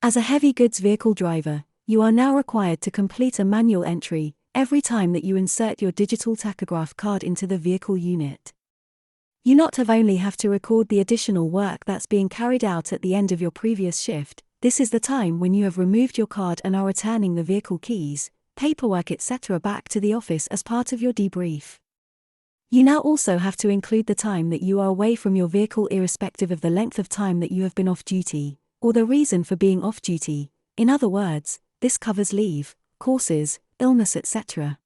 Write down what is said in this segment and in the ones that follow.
As a heavy goods vehicle driver, you are now required to complete a manual entry every time that you insert your digital tachograph card into the vehicle unit. You not only have to record the additional work that's being carried out at the end of your previous shift, this is the time when you have removed your card and are returning the vehicle keys, paperwork etc. back to the office as part of your debrief. You now also have to include the time that you are away from your vehicle irrespective of the length of time that you have been off duty, or the reason for being off duty. In other words, this covers leave, courses, illness etc.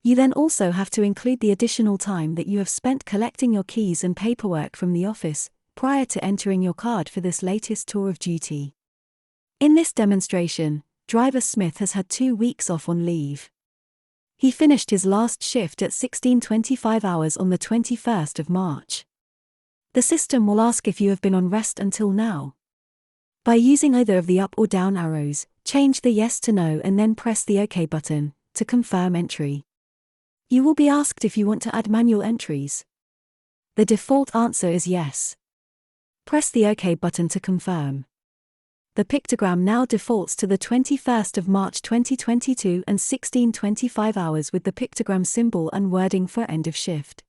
You then also have to include the additional time that you have spent collecting your keys and paperwork from the office, prior to entering your card for this latest tour of duty. In this demonstration, driver Smith has had 2 weeks off on leave. He finished his last shift at 16:25 hours on the 21st of March. The system will ask if you have been on rest until now. By using either of the up or down arrows, change the yes to no and then press the OK button to confirm entry. You will be asked if you want to add manual entries. The default answer is yes. Press the OK button to confirm. The pictogram now defaults to the 21st of March 2022 and 16:25 hours with the pictogram symbol and wording for end of shift.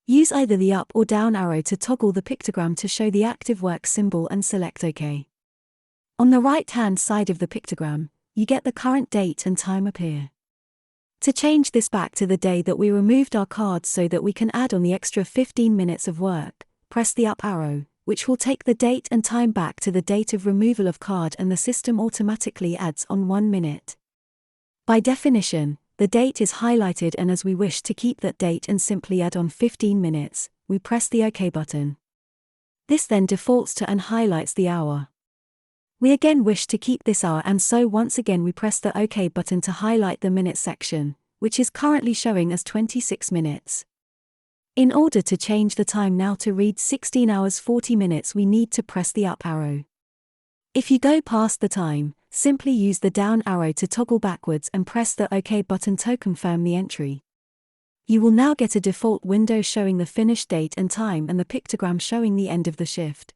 Use either the up or down arrow to toggle the pictogram to show the active work symbol and select OK. On the right-hand side of the pictogram, you get the current date and time appear. To change this back to the day that we removed our cards so that we can add on the extra 15 minutes of work, press the up arrow, which will take the date and time back to the date of removal of card, and the system automatically adds on 1 minute. By definition, the date is highlighted, and as we wish to keep that date and simply add on 15 minutes, we press the OK button. This then defaults to and highlights the hour. We again wish to keep this hour, and so once again we press the OK button to highlight the minute section, which is currently showing as 26 minutes. In order to change the time now to read 16 hours 40 minutes, we need to press the up arrow. If you go past the time, simply use the down arrow to toggle backwards and press the OK button to confirm the entry. You will now get a default window showing the finish date and time and the pictogram showing the end of the shift.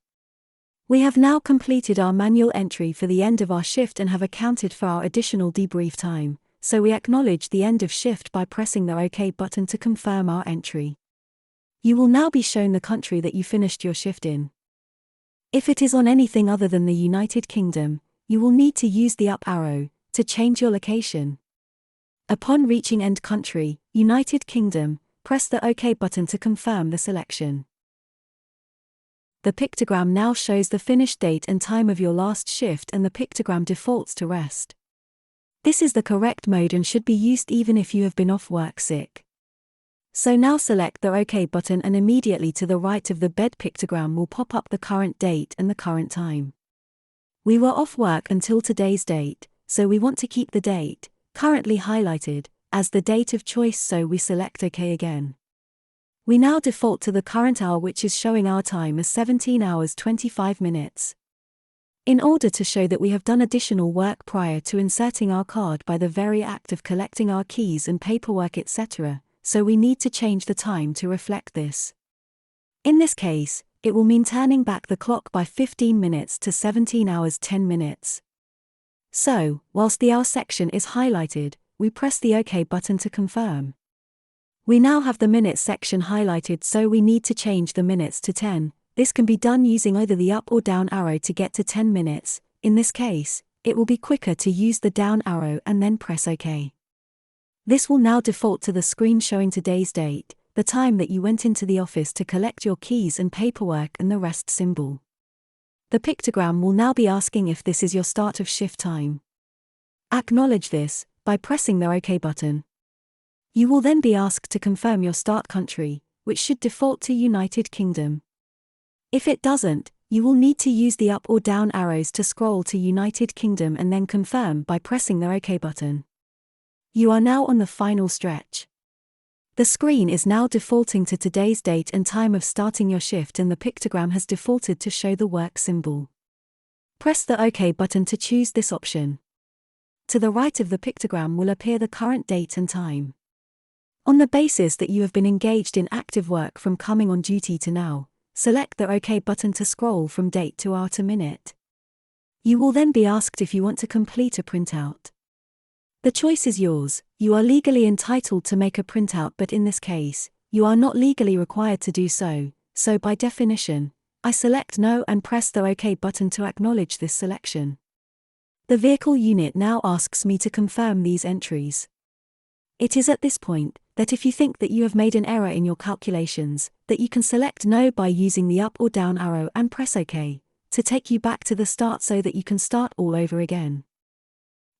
We have now completed our manual entry for the end of our shift and have accounted for our additional debrief time, so we acknowledge the end of shift by pressing the OK button to confirm our entry. You will now be shown the country that you finished your shift in. If it is on anything other than the United Kingdom, you will need to use the up arrow to change your location. Upon reaching end country, United Kingdom, press the OK button to confirm the selection. The pictogram now shows the finish date and time of your last shift, and the pictogram defaults to rest. This is the correct mode and should be used even if you have been off work sick. So now select the OK button, and immediately to the right of the bed pictogram will pop up the current date and the current time. We were off work until today's date, so we want to keep the date, currently highlighted, as the date of choice, so we select OK again. We now default to the current hour, which is showing our time as 17 hours 25 minutes. In order to show that we have done additional work prior to inserting our card by the very act of collecting our keys and paperwork etc., so we need to change the time to reflect this. In this case, it will mean turning back the clock by 15 minutes to 17 hours 10 minutes. So, whilst the hour section is highlighted, we press the OK button to confirm. We now have the minutes section highlighted, so we need to change the minutes to 10. This can be done using either the up or down arrow to get to 10 minutes. In this case, it will be quicker to use the down arrow and then press OK. This will now default to the screen showing today's date, the time that you went into the office to collect your keys and paperwork, and the rest symbol. The pictogram will now be asking if this is your start of shift time. Acknowledge this by pressing the OK button. You will then be asked to confirm your start country, which should default to United Kingdom. If it doesn't, you will need to use the up or down arrows to scroll to United Kingdom and then confirm by pressing the OK button. You are now on the final stretch. The screen is now defaulting to today's date and time of starting your shift, and the pictogram has defaulted to show the work symbol. Press the OK button to choose this option. To the right of the pictogram will appear the current date and time. On the basis that you have been engaged in active work from coming on duty to now, select the OK button to scroll from date to hour to minute. You will then be asked if you want to complete a printout. The choice is yours. You are legally entitled to make a printout, but in this case, you are not legally required to do so, so by definition, I select No and press the OK button to acknowledge this selection. The vehicle unit now asks me to confirm these entries. It is at this point that if you think that you have made an error in your calculations, that you can select No by using the up or down arrow and press OK to take you back to the start so that you can start all over again.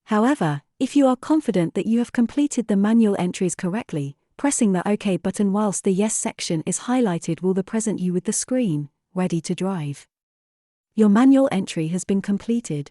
However, if you are confident that you have completed the manual entries correctly, pressing the OK button whilst the Yes section is highlighted will present you with the screen, ready to drive. Your manual entry has been completed.